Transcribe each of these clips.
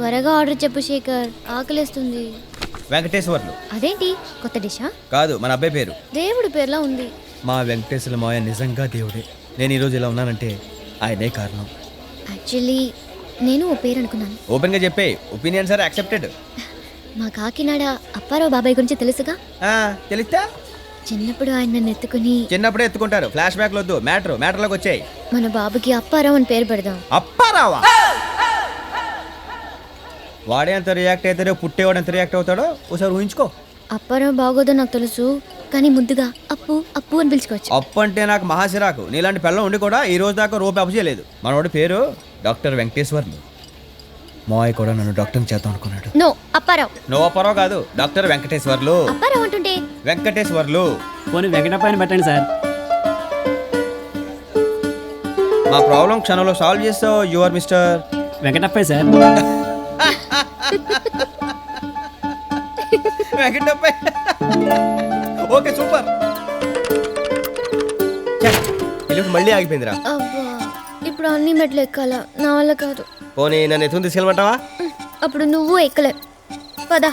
త్వరగా ఆర్డర్ చెప్పు శేఖర్, ఆకలేస్తుంది. వెంకటేశ్వర్లు. అదేంటి కొత్త డిషా? కాదు, మన అబ్బాయి పేరు. దేవుడి పేర్లా ఉంది. మా వెంకటేశ్వర మాయ నిజంగా దేవుడే. నేను ఈరోజు ఇలా ఉన్నానంటే ఆయనే కారణం. యాక్చువల్లీ నేను ఓ పేరు అనుకున్నాను. ఓపెన్గా చెప్పే, ఒపీనియన్ సార్ యాక్సెప్టెడ్. మా కాకినాడ అప్పారావు బాబాయ్ గురించి తెలుసుగా? తెలిస్తా. చిన్నప్పుడు ఆయన నన్ను ఎత్తుకుని. చిన్నప్పుడే ఎత్తుకుంటారు, ఫ్లాష్ బ్యాక్ వద్దు. మ్యాటర్లోకి వచ్చాయి. మన బాబుకి అప్పారావు అని పేరు పెడదాం. అప్పారావా? వాడే ఎంత రియాక్ట్ అవుతాడో పుట్టేవాడు ఎంత రియాక్ట్ అవుతాడో ఒకసారి ఊహించుకో. అప్పారావు బాగోదో నాకు తెలుసు, కానీ ముద్దుగా అప్పు అప్పు అని పిలుచుకోవచ్చు. అప్పు అంటే నాకు మహాసిరాకు. నీలాంటి పిల్లలు ఉండి కూడా ఈ రోజు దాకా రూపాయి అప్పు చేయలేదు. మనవాడి పేరు డాక్టర్ వెంకటేశ్వర్లు. మాయ కూడా నన్ను డాక్టర్ చేద్దాం అనుకున్నాడు. నో అప్పారావు. నో అప్పారావు కాదు, డాక్టర్ వెంకటేశ్వర్లు. అప్పారావు అంటుంటే వెంకటేశ్వర్లు. పోనీ వెంకటప్పని పెట్టండి సార్. మా ప్రాబ్లం క్షణంలో సాల్వ్ చేస్తావు. యువర్ మిస్టర్ వెంకటప్పే సార్. వెంకటప్ప. Okay super. మళ్ళీ ఆగిపోయిందిరా. అబ్బా, ఇప్పుడు అన్ని మెట్లు ఎక్కాలా? నా వల్ల కాదు. పోనీ నన్ను ఎత్తుకుని తీసుకెళ్ళమంటావా? అప్పుడు నువ్వు ఎక్కలే. పదా.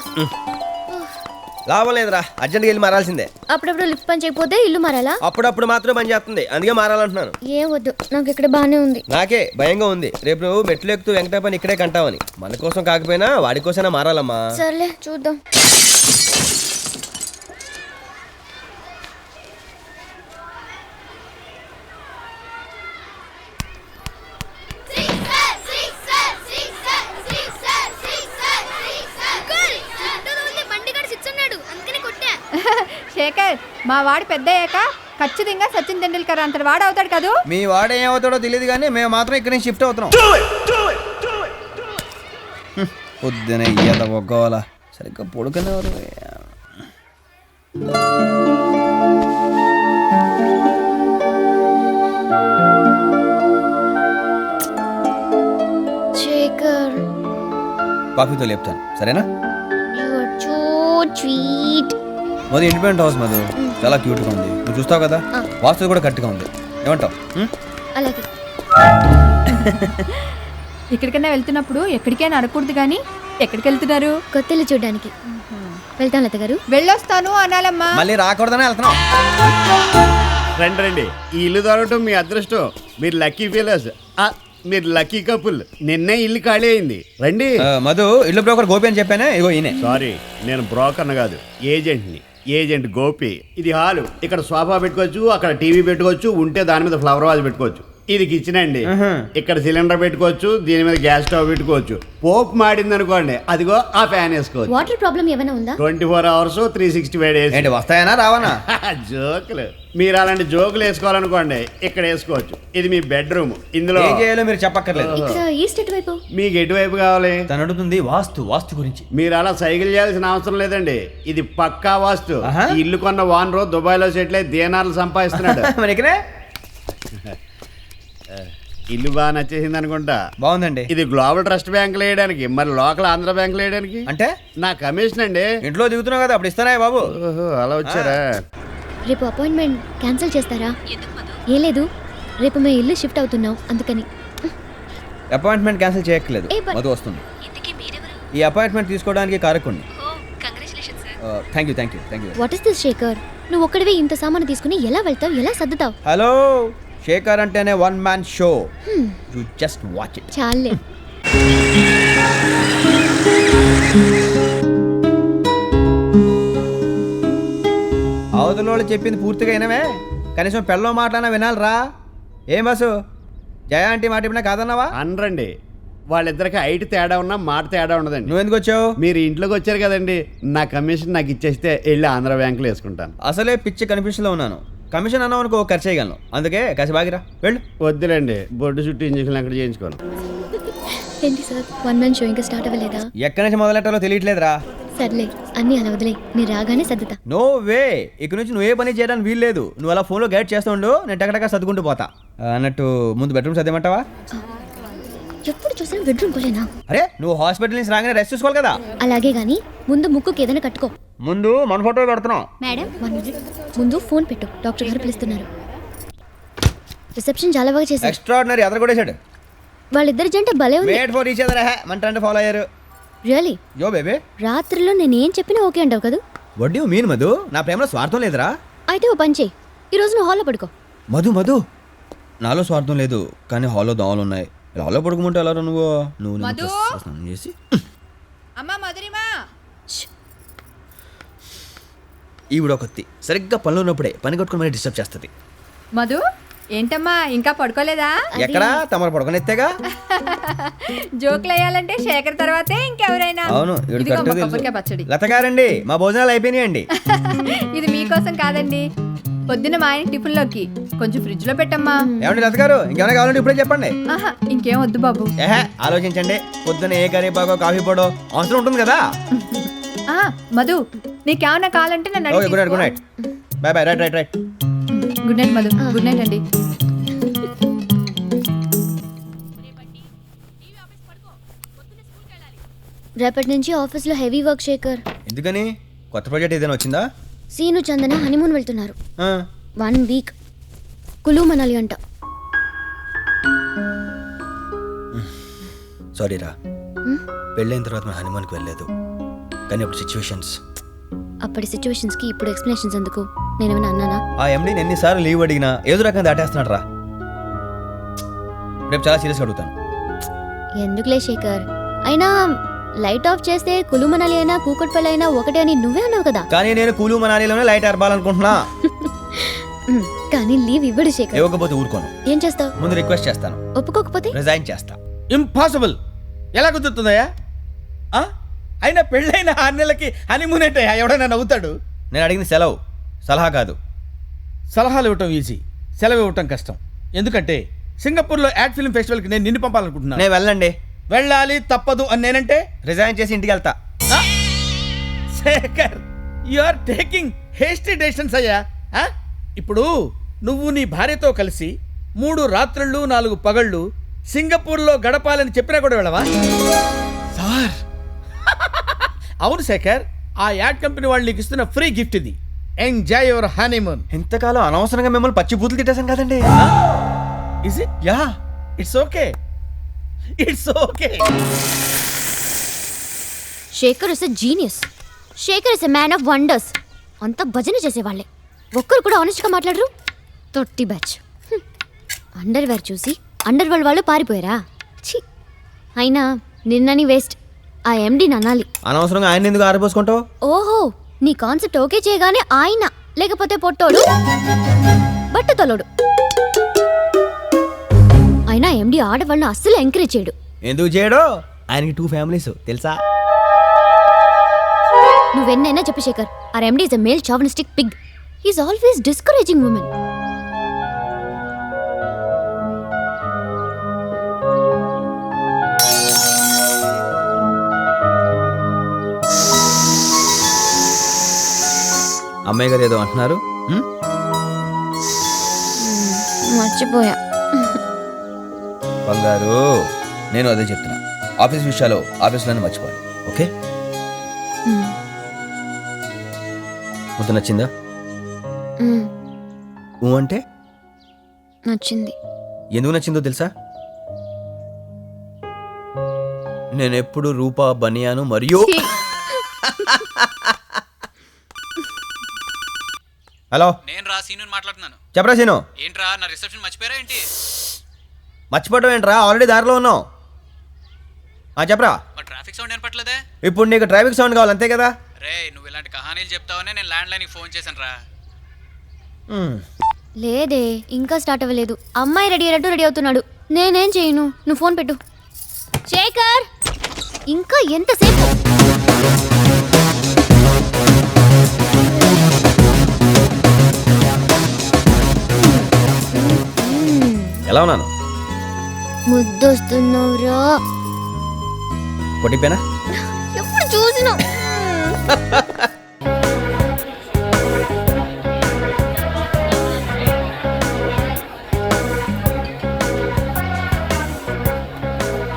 లాభం లేదురా, అర్జెంట్గా వెళ్ళి మారాల్సిందే. అప్పుడప్పుడు లిఫ్ట్ పని చేయకపోతే ఇల్లు మారాలా? అప్పుడప్పుడు మాత్రమే పని చేస్తుంది, అందుకే మారాలంటున్నాను. ఏం వద్దు, నాకు ఇక్కడ బాగానే ఉంది. నాకే భయంగా ఉంది. రేపు నువ్వు మెట్లు ఎక్కుతూ వెంకటప్పని ఇక్కడే కంటావని. మన కోసం కాకపోయినా వాడి కోసమైనా మారాలమ్మా. సర్లే చూద్దాం. శేఖర్, మా వాడు పెద్ద అయ్యాక ఖచ్చితంగా సచిన్ తెండూల్కర్ అంతటి వాడు అవుతాడు కదూ. మీ వాడు ఏమవుతాడో తెలియదు కానీ మేము మాత్రం ఇక్కడ నుంచి షిఫ్ట్ అవుతున్నాం. పొద్దున ఇయ్యత ఒగ్గోవాలా సరిగ్గా పొడుకునేవారు. శేఖర్, కాఫీతో లేపుతాను సరేనా? You are so sweet. మాది ఇండిపెండెంట్ హౌస్ మధు, చాలా క్యూట్గా ఉంది. నువ్వు చూస్తావు కదా, వాస్తు కూడా కరెక్ట్గా ఉంది. ఏమంటావు? అలాగే. ఎక్కడికైనా వెళ్తున్నప్పుడు ఎక్కడికైనా అడగకూడదు కానీ ఎక్కడికి వెళ్తున్నారు? కొత్తలు చూడడానికి వెళ్తాం లత గారు. వెళ్ళొస్తాను అనాలమ్మా. మళ్ళీ రాకూడదనే వెళ్తున్నాం. రండి రండి, ఈ ఇల్లు దొరకటం మీ అదృష్టం. మీరు లక్కీ ఫీలర్స్, మీరు లక్కీ కపుల్. నిన్నే ఇల్లు ఖాళీ అయింది. రండి. మధు, ఇల్లు బ్రోకర్ గోపి అని చెప్పానే, ఇగో ఈయనే. సారీ, నేను బ్రోకర్ని కాదు, ఏజెంట్ని. ఏజెంట్ గోపి. ఇది హాలు. ఇక్కడ సోఫా పెట్టుకోవచ్చు, అక్కడ టీవీ పెట్టుకోవచ్చు, ఉంటే దాని మీద ఫ్లవర్ వాజ్ పెట్టుకోవచ్చు. ఇది కిచెన్ అండి. ఇక్కడ సిలిండర్ పెట్టుకోవచ్చు, దీని మీద గ్యాస్ స్టవ్ పెట్టుకోవచ్చు. పోపు మాడింది అనుకోండి, అదిగో ఆ ఫ్యాన్ వేసుకోవచ్చు. వాటర్ ప్రాబ్లం ఏమైనా ఉందా? 24 hours 365 days. ఏంటి వస్తాయనా రావనా? జోకులు. మీరు అలాంటి జోకులు వేసుకోవాలనుకోండి, ఇక్కడ వేసుకోవచ్చు. ఇది మీ బెడ్రూమ్. ఇందులో ఏం చేయాలో మీరు చెప్పక్కర్లేదు. ఇక్కడ ఈస్ట్ ఎటువైపు? మీకు ఎటువైపు కావాలి? తను అడుగుతుంది వాస్తు గురించి. మీరు అలా సైకిల్ చేయాల్సిన అవసరం లేదండి, ఇది పక్కా వాస్తు. ఈ ఇల్లు కొన్న వానరు దుబాయ్లో సెటిల్ అయి దేనాలు సంపాదిస్తున్నాడు. మరి ఇక్కడే ఇల్లు బాగా నచ్చేసింది అనుకుంటా. బాగుందండి. ఇది గ్లోబల్ ట్రస్ట్ బ్యాంక్ వేయడానికి, మరి లోకల్ ఆంధ్ర బ్యాంక్ వేయడానికి. అంటే నా కమిషన్ అండి. ఇంట్లో దిగుతున్నావు కదా, అప్పుడు ఇస్తానా బాబు? ఓహో, అలా వచ్చారా? రేపు అపాయింట్మెంట్ క్యాన్సిల్ చేస్తారా? ఏ లేదు, రేపు మేము ఇల్లు షిఫ్ట్ అవుతున్నాం, అందుకని. అపాయింట్మెంట్ క్యాన్సిల్ చేయట్లేదు, మధు వస్తుంది. ఈ అపాయింట్మెంట్ తీసుకోవడానికి కారకుణ్ణి. Thank you. What is this Shekhar? నువ్వు ఒక్కడివే ఇంత సామాను తీసుకుని ఎలా వెళ్తావు, ఎలా సర్దుతావు? హలో, శేఖర్ అంటేనే one man show. You just watch it. చాలే. అవతల వాళ్ళు చెప్పింది పూర్తిగా వినవే, కనీసం పిల్లలు మాట్లాడినా వినాలిరా. ఏం బస్సు, జయ ఆంటీ మాట చెప్పినా కాదన్నావా? అనరండి, వాళ్ళిద్దరికి హైట్ తేడా ఉన్నా మాట తేడా ఉండదండి. నువ్వు ఎందుకు వచ్చావు? మీరు ఇంట్లోకి వచ్చారు కదండి, నా కమిషన్ నాకు ఇచ్చేస్తే వెళ్ళి ఆంధ్ర బ్యాంకులో వేసుకుంటాను. అసలే పిచ్చి కన్ఫ్యూషన్లో ఉన్నాను. కమిషన్ అన్నావు అనుకో ఖర్చు చేయగలను, అందుకే కాసి బాగిరా వెళ్ళు. వద్దులేండి, బొడ్డు చుట్టూ ఇంజక్షన్ అక్కడ చేయించుకోను. ఏంటి సార్, వన్ మ్యాన్ షో ఇంకా స్టార్ట్ అవ్వలేదా? ఎక్కడి నుంచి మొదలెట్టాలో తెలియట్లేదురా. సర్లే, అన్నీ అలా వదిలే, మీరు రాగానే సర్దుతా. నో వే, ఇక్కడ నుంచి నువ్వే పని చేయడానికి వీల్లేదు. నువ్వు అలా ఫోన్లో గైడ్ చేస్తూ ఉండు, నేను టకటక సర్దుకుంటూ పోతా. అన్నట్టు ముందు బెడ్రూమ్ సర్దేమంటావా? ఎప్పుడు చూసినా బెడ్రూమ్ పోలేనా? అరే, నువ్వు హాస్పిటల్ నుంచి రాగానే రెస్ట్ చూసుకోవాలి కదా. అలాగే గానీ ముందు ముక్కుకి ఏదైనా కట్టుకో. ముందు మన ఫోటో పెడుతున్నాం. మేడం 1 minute, ముందు ఫోన్ పెట్టు, డాక్టర్ గారు పిలుస్తున్నారు. రిసెప్షన్ చాలా బాగా చేశారు. ఎక్స్ట్రాడినరీ, అదర కొట్టేశాడు. వాళ్ళిద్దరి జంట భలే ఉంది. Made for each other. మంట అంటే ఫాలో అయ్యారు. రియలీ యో బేబే రాత్రిలో నేను ఏం చెప్పినా ఓకే అంటావు కదా? వడ్ యూ మీన్ మధు? నా ప్రేమలో స్వార్థం లేదురా. అయితే ఓ పని చేయి, ఈరోజు నువ్వు హాల్లో పడుకో. మధు నాలో స్వార్థం లేదు, కానీ హాల్లో దోమలు ఉన్నాయి. హాల్లో పడుకోమంటే ఎలా నువ్వు నువ్వు మధు! స్నానం చేసి అమ్మా మధురిమా, ఈవిడ ఒకత్తి సరిగ్గా పనిలో ఉన్నప్పుడే పని కట్టుకుని మరి డిస్టర్బ్ చేస్తుంది. మధు ఏంటమ్మా ఇంకా పడుకోలేదా? ఎక్కడా తమరు పడుకునెత్తేగా. జోకులు వేయాలంటే శేఖర్ తర్వాతే ఇంకెవరైనా. అవును ఈవిడ ఇదిగో కరెక్ట్గా అమ్మ తెలుసు. కొబ్బరికాయ పచ్చడి. లత గారండి మా భోజనాలు అయిపోయినాయండి. ఇది మీకోసం కాదండి, పొద్దున మా ఆయన టిఫిన్ లోకి కొంచెం ఫ్రిడ్జ్ లో పెట్టమ్మా. ఏమండి లత గారు ఇంకేమైనా కావాలంటే ఇప్పుడే చెప్పండి. ఆహా ఇంకేం వద్దు బాబు. ఏహే ఆలోచించండి, పొద్దున ఏ కర్రీ బాగో కాఫీ పొడో అవసరం ఉంటుంది కదా. ఆ మధు నీకేమన్నా కావాలంటే నన్ను okay good night good night bye bye right good night Madhu. Good night అండి. రేపటి నుంచి ఆఫీస్లో హెవీ వర్క్ శేఖర్. ఎందుకని కొత్త ప్రాజెక్ట్ ఏదైనా వచ్చిందా? సీను చందన హనీమూన్ వెళ్తున్నారు. ఆ, 1 వీక్ కులు మనాలి అంట. సారీ రా, పెళ్ళైన తర్వాత మన హనీమూన్కి వెళ్ళలేదు, కానీ అప్పుడు సిచ్యువేషన్స్. అప్పటి సిచ్యువేషన్స్కి ఇప్పుడు ఎక్స్ప్లెనేషన్స్ ఎందుకు? నేనేమైనా అన్నానా? ఆ ఎండీని ఎన్నిసార్లు లీవ్ అడిగినా ఏదో రకంగా దాటేస్తున్నాడు రా. రేపు చాలా సీరియస్గా అడుగుతాను. ఎందుకులే శేఖర్, అయినా లైట్ ఆఫ్ చేస్తే కులు మనాలి అయినా కూకట్పల్లి అయినా ఒకటే అని నువ్వే అన్నావు కదా. కానీ నేను కూలు మనాలిలోనే లైట్ అరబాలనుకుంటున్నా. కానీ లీవ్ ఇవ్వడు శేఖర్. ఇవ్వకపోతే ఊరుకోను. ఏం చేస్తావు? ముందు రిక్వెస్ట్ చేస్తాను, ఒప్పుకోకపోతే? రిజైన్ చేస్తా. ఇంపాసిబుల్. ఎలా కుదురుతుందయ్యా? అయినా పెళ్ళైన 6 నెలలకి హనీమూన్ ఏంటయ్యా? ఎవడైనా నవ్వుతాడు? నేను అడిగింది సెలవు, సలహా కాదు. సలహాలు ఇవ్వటం ఈజీ, సెలవు ఇవ్వటం కష్టం. ఎందుకంటే సింగపూర్లో యాడ్ ఫిల్మ్ ఫెస్టివల్కి నేను నిన్ను పంపాలనుకుంటున్నాను. నేను వెళ్ళండి, వెళ్ళాలి తప్పదు అని నేనంటే రిజైన్ చేసి ఇంటికి వెళ్తా. Shekhar, you are taking hasty decisions అయ్యా. ఇప్పుడు నువ్వు నీ భార్యతో కలిసి 3 రాత్రుళ్ళు 4 పగళ్ళు సింగపూర్లో గడపాలని చెప్పినా కూడా వెళ్ళవా? సార్ అవును శేఖర్, ఆ యాడ్ కంపెనీ వాళ్ళు నీకు ఇస్తున్న ఫ్రీ గిఫ్ట్ ఇది. Enjoy your honeymoon. ఇంతకాలం అనవసరంగా మిమ్మల్ని పచ్చి బూతులు తిట్టేశాను కదండి. Is it? Yeah, it's okay, it's okay. Shekhar is a genius. Shekhar is a man of wonders. అంతా భజన చేసేవాళ్లే, ఒక్కరు కూడా ఆనెస్ట్గా మాట్లాడరు. తొట్టి బ్యాచ్. అండర్ వేర్ చూసి అండర్ వరల్డ్ వాళ్ళు పారిపోయారా? ఛీ, అయినా నిన్నని వేస్ట్. ఆ ఎండీని అనాలి. అనవసరంగా ఆయన ఎందుకు ఆరిపోసుకుంటావు? ఓహో, నీ కాన్సెప్ట్ ఓకే చేయగానే ఆయన, లేకపోతే పొట్టోడు బట్టతలోడు. అయినా ఎండి ఆడవాళ్ళని అస్సలు ఎంకరేజ్ చేయడు. ఎందుకు చేయడు? ఆయనకి 2 ఫ్యామిలీస్ తెలుసా? నువ్వెన్నైనా చెప్పు Shekhar, our MD is a male chauvinistic pig. He's always discouraging women. అమ్మాయి గారు ఏదో అంటున్నారు. మర్చిపోయా. బంగారు, నేను అదే చెప్తున్నా. ఆఫీస్ విషయాలు ఆఫీస్లోనే మర్చిపోవాలి, ఓకే? మొత్తం నచ్చిందా? అంటే నచ్చింది. ఎందుకు నచ్చిందో తెలుసా? నేను ఎప్పుడు రూపా బనియాను మరియు హలో, నేను రా సీను మాట్లాడుతున్నాను. చెప్పరా సీను. ఏంట్రా నా రిసెప్షన్ మర్చిపోయారా ఏంటి? మర్చిపోవడం ఏంట్రా, ఆల్రెడీ దారిలో ఉన్నావు. చెప్పరా. మరి ట్రాఫిక్ సౌండ్ వినపట్లేదే? ఇప్పుడు నీకు ట్రాఫిక్ సౌండ్ కావాలి అంతే కదా? రే నువ్వు ఇలాంటి కహానీలు చెప్తావనే నేను ల్యాండ్ లైన్కి ఫోన్ చేశాను రా. లేదే, ఇంకా స్టార్ట్ అవ్వలేదు. అమ్మాయి రెడీ అయ్యేటట్టు రెడీ అవుతున్నాడు. నేనేం చేయను, నువ్వు ఫోన్ పెట్టు. శేఖర్, ఇంకా ఎంతసేపు? ఎలా ఉన్నాను? ముద్దొస్తున్నావురా. కొట్టిపోయినా? ఎప్పుడు చూసినా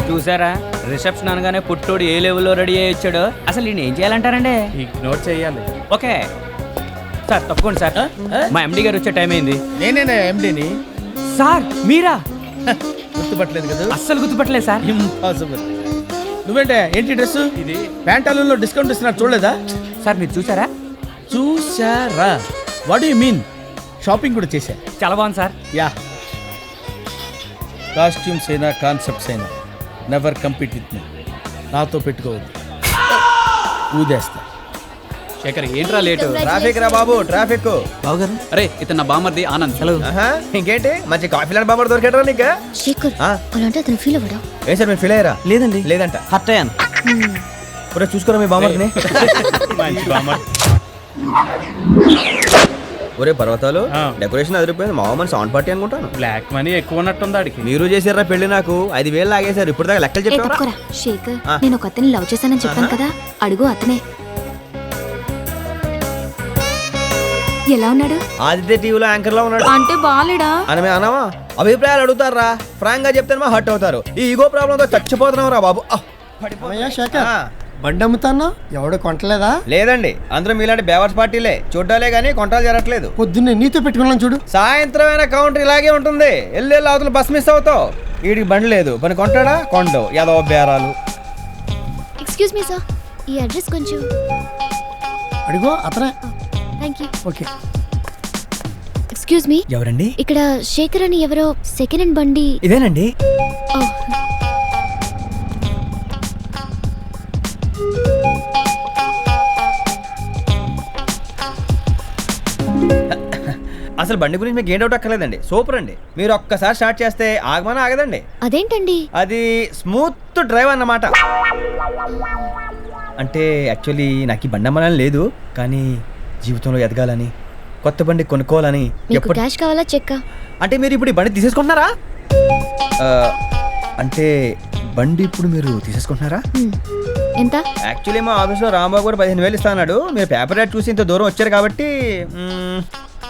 చూసారా, రిసెప్షన్ అనగానే పుట్టోడు ఏ లెవెల్లో రెడీ అయ్యి వచ్చాడో. అసలు నేను ఏం చేయాలంటారండి? ఇగ్నోర్ చేయాలి. ఓకే సార్, తప్పకుండా సార్. మా ఎండి గారు వచ్చే టైం అయింది. నేనేనా ఎండీని? సార్ మీరా? గుర్తుపట్టలేదు కదా? అస్సలు గుర్తుపట్టలేదు సార్. ఇంపాసిబుల్. నువ్వేంటే ఏంటి డ్రెస్ ఇది ప్యాంటాలూన్లో డిస్కౌంట్ ఇస్తున్నారు చూడలేదా? సార్ మీరు చూసారా? చూసారా? What you mean? షాపింగ్ కూడా చేశా. చాలా బాగుంది సార్. యా, కాస్ట్యూమ్స్ అయినా కాన్సెప్ట్స్ అయినా నెవర్ కంపీట్ విత్ మీ. నాతో పెట్టుకోవద్దు, ఊదేస్తా. శేఖర్ ఏంట్రా లేటు? ట్రాఫిక్ రా బాబు, ట్రాఫిక్. అరే ఇతను నా బామర్ది ఆనంద్. హలో. ఆహా, ఇంకేంటి మంచి కాఫీ లాంటి బాబు దొరికాడు నీకు? శేఖర్ ఆ? అలాంటి అతను ఫీల్ అవ్వడా? ఏ సార్ మీరు ఫీల్ అయ్యారా? లేదండి. లేదంట. హర్ట్ అయ్యాను. ఇప్పుడు చూసుకోరా మీ బామర్ని. ఒరే పర్వతాలు, డెకరేషన్ అదిరిపోయింది. మా మన సౌండ్ పార్టీ అనుకుంటాను. బ్లాక్ మనీ ఎక్కువ ఉన్నట్టుంది ఆడికి. మీరు చేసారా పెళ్లి? నాకు 5,000 లాగేశారు. ఇప్పుడు దాకా లెక్కలు చెప్పారా? తక్కువరా శేఖర్, నేను ఒక అతన్ని లవ్ చేశానని చెప్పాను కదా, అడుగు అతనే. ఎలా ఉన్నాడు? ఆదిత్య టీవీలో యాంకర్ లో ఉన్నాడు. అంటే బాలేడా అని మేము అన్నావా? అభిప్రాయాలు అడుగుతారా? ఫ్రాంక్ గా చెప్తే మా హర్ట్ అవుతారు. ఈ ఈగో ప్రాబ్లంతో చచ్చిపోతున్నాం రా బాబు. ఆ. బండి అమ్ముతాను ఎవడు కొంటలేదా? లేదండి, అందరూ మీలాంటి బేవర్స్ పార్టీలే. చూడ్డాలే గానీ కొంటాలు జరగట్లేదు. పొద్దున్నే నీతో పెట్టుకున్నాను చూడు. సాయంత్రం అయినా కౌంటర్ ఇలాగే ఉంటుంది. వెళ్ళి అవతల బస్ మిస్ అవుతావు. వీడికి బండి లేదు, పని కొంటాడా? కొండవు. ఏదో బేరాలు. ఎక్స్క్యూజ్ మీ సార్, ఈ అడ్రస్ కొంచెం. అడిగో అతనే. Thank you. Okay. Excuse me, ఎవరండి? ఇక్కడ శేఖర్ అని ఎవరో సెకండ్ హ్యాండ్ బండి. ఇదేనండి. ఓ, అసలు బండి గురించి మీకు ఏం డౌట్ అక్కర్లేదండి. సూపర్ అండి. మీరు ఒక్కసారి స్టార్ట్ చేస్తే ఆగమని ఆగదండి. అదేంటండి? అది స్మూత్ డ్రైవ్ అన్నమాట. అంటే యాక్చువల్లీ నాకు ఈ బండి అమ్మాలని లేదు, కానీ జీవితంలో ఎదగాలని, కొత్త బండి కొనుక్కోవాలని. మీకు క్యాష్ కావాలా చెక్కా? అంటే మీరు ఇప్పుడు ఈ బండి తీసేసుకుంటున్నారా? అంటే బండి ఇప్పుడు మీరు తీసేసుకుంటున్నారా? ఎంత? యాక్చువల్లీ మా ఆఫీస్లో రాంబాబు కూడా 15,000 ఇస్తా అన్నాడు. మీరు పేపర్ రేట్ చూసి ఇంత దూరం వచ్చారు కాబట్టి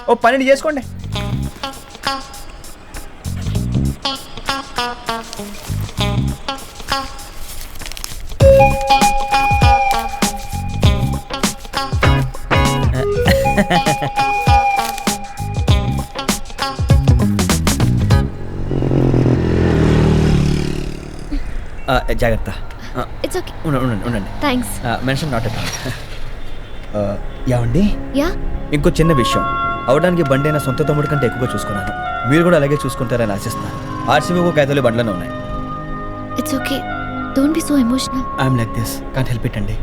ఓ 12 చేసుకోండి. జాగ్రత్త. It's okay. ఉండండి ఉండండి. థ్యాంక్స్. Mention not at. యావండి, యా, ఇంకో చిన్న విషయం. అవడానికి బండి అయినా సొంత తమ్ముడు కంటే ఎక్కువగా చూసుకున్నాను. మీరు కూడా అలాగే చూసుకుంటారని ఆశిస్తున్నాను. ఆర్సీబీ ఒక 5,000 బండ్లనే ఉన్నాయి. It's okay. Don't be so emotional. I'm like this, can't help it అండి.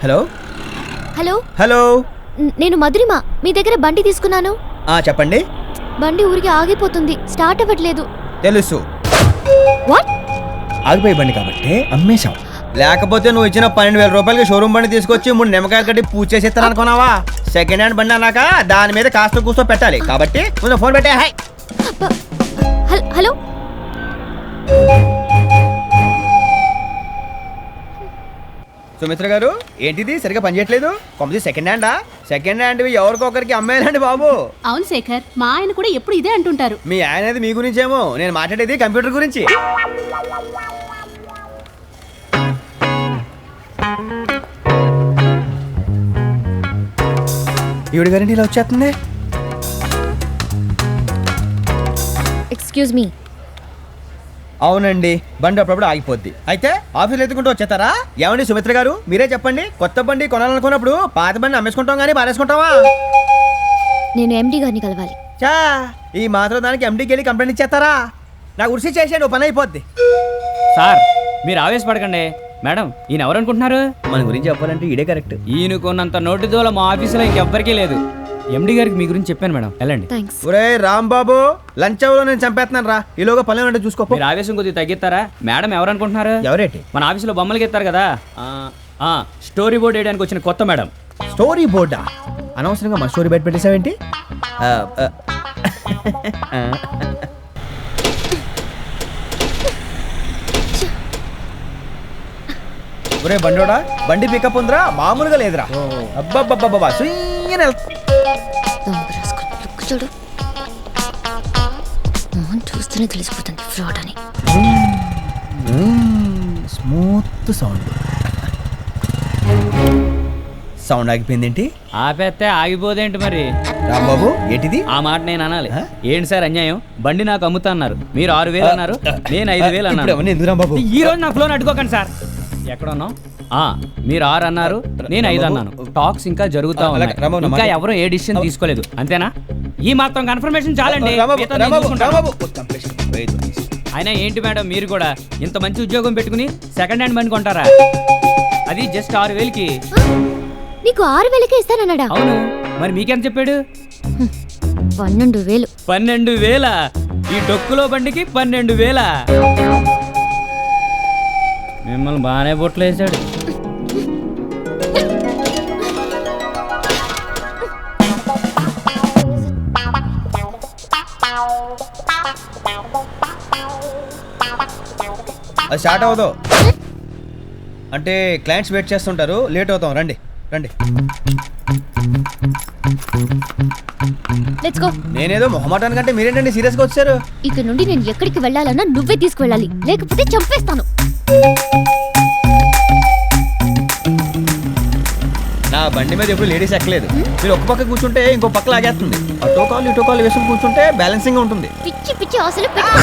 హలో హలో హలో, నేను మధురిమ. మీ దగ్గర బండి తీసుకున్నాను. చెప్పండి. బండి ఊరికి ఆగిపోతుంది, స్టార్ట్ అవ్వట్లేదు. తెలుసు, వాట్? ఆగిపోయి బండి కాబట్టి అమ్మేశాం. లేకపోతే నువ్వు ఇచ్చిన 12,000 రూపాయలకి షోరూమ్ బండి తీసుకొచ్చి 3 నిమ్మకాయలు కట్టి పూజ చేసి ఇస్తాను అనుకున్నావా? సెకండ్ హ్యాండ్ బండి అన్నాక దాని మీద కాస్త కూస్తో పెట్టాలి. కాబట్టి ముందు ఫోన్ పెట్టే. హాయ్. హలో, సుమిత్ర గారు, ఏంటిది సరిగా పనిచేయట్లేదు? కొంచెం సెకండ్ హ్యాండా? సెకండ్ హ్యాండ్ ఎవరికొకరికి అమ్మేయాలండి బాబు. అవును శేఖర్, మా ఆయన కూడా ఎప్పుడు ఇదే అంటుంటారు. మీ ఆయనది మీ గురించేమో, నేను మాట్లాడేది కంప్యూటర్ గురించి. ఈవిడ గారండి ఇలా వచ్చేస్తుంది. Excuse me. అవునండి, బండి అప్పుడప్పుడు ఆగిపోద్ది. అయితే ఆఫీస్లో ఎత్తుకుంటూ వచ్చేస్తారా? ఏమండి సుమిత్ర గారు, మీరే చెప్పండి. కొత్త బండి కొనాలనుకున్నప్పుడు పాత బండి అమ్మేసుకుంటాం కానీ పారేసుకుంటావా? నేను ఎండి గారిని కలవాలి. చా, ఈ మాత్రం దానికి ఎండీకి వెళ్ళి కంప్లైంట్ ఇచ్చేస్తారా? నాకు ఉరిసి చేసేయండి, ఓ పని అయిపోద్ది. సార్ మీరు ఆవేశపడకండి. మేడం, ఈయన ఎవరు అనుకుంటున్నారు? మన గురించి చెప్పాలంటే ఈడే కరెక్ట్. ఈయనకున్నంత నోటి దూల మా ఆఫీసులో ఇంకెవ్వరికీ లేదు. ఎండి గారికి మీ గురించి చెప్పాను మేడం, వెళ్ళండి. థ్యాంక్స్. ఒరే రాంబాబు, లంచ్ అవలో నేను చంపేస్తున్నాను రా. ఈలోగా పనులు అంటే చూసుకో. మీరు ఆవేశం కొద్దిగా తగ్గిస్తారా? మేడం ఎవరు అనుకుంటున్నారు? ఎవరేటి? మన ఆఫీసులో బొమ్మలకి ఎత్తారు కదా, స్టోరీ బోర్డ్ వేయడానికి వచ్చిన కొత్త మేడం. స్టోరీ బోర్డా? అనవసరంగా మన స్టోరీ బయట పెట్టేసావేంటి? ఒరే బండోడా, బండి పికప్ ఉందిరా, మామూలుగా లేదురా. అబ్బబ్బబ్బబ్బా సుయ్యని దొంగ రాసుకొని లుక్ చూడు. మోహన్ చూస్తూనే తెలిసిపోతుంది ఫ్రాడ్ అని. Smooth sound. సౌండ్ ఆగిపోయిందేంటి? ఆపేస్తే ఆగిపోదేంటి మరి? రాంబాబు ఏంటిది? ఆ మాట నేను అనాలి. ఏంటి సార్ అన్యాయం? బండి నాకు అమ్ముతా అన్నారు, మీరు 6,000 అన్నారు, నేను 5,000 ఇప్పుడు అన్నాను. అవన్నీ ఎందుకు రాంబాబు? ఈ రోజు నా ఫ్లోన్ అడ్డుకోకండి సార్. ఎక్కడ ఉన్నావు? మీరు 6 అన్నారు, నేను 5 అన్నాను. టాక్స్ ఇంకా జరుగుతా ఉన్నాయి. రాంబాబు, ఇంకా ఎవరు ఏ డిసిషన్ తీసుకోలేదు, అంతేనా? ఈ మాత్రం కన్ఫర్మేషన్ చాలండి. రాంబాబు, మిగతా నేను రాంబాబు, చూసుకుంటాను. రాంబాబు. అయినా ఏంటి మేడం మీరు కూడా ఇంత మంచి ఉద్యోగం పెట్టుకుని సెకండ్ హ్యాండ్ బండి కొంటారా? అది జస్ట్ 6,000కి. నీకు 6,000కే ఇస్తానన్నాడా? అవును, మరి మీకేం చెప్పాడు? 12,000. 12,000? ఈ డొక్కులో బండికి 12,000? మిమ్మల్ని బాగానే బొట్లు వేసాడు. అది స్టార్ట్ అవ్వదు అంటే క్లయింట్స్ వెయిట్ చేస్తుంటారు, లేట్ అవుతాం. రండి రండి. Let's go. నేనేదో మొహమాటానికంటే మీరేంటండి సీరియస్గా వచ్చారు? ఇక నుండి నేను ఎక్కడికి వెళ్ళాలన్నా నువ్వే తీసుకువెళ్ళాలి, లేకపోతే చంపేస్తాను. నా బండి మీద ఎప్పుడు లేడీస్ ఎక్కలేదు. మీరు ఒక పక్క కూర్చుంటే ఇంకో పక్క లాగేస్తుంది. అటో కాలు ఇటో కాలు వేసుకుని కూర్చుంటే బ్యాలెన్సింగ్ ఉంటుంది. పిచ్చి పిచ్చి ఆశలు పెట్టుకో.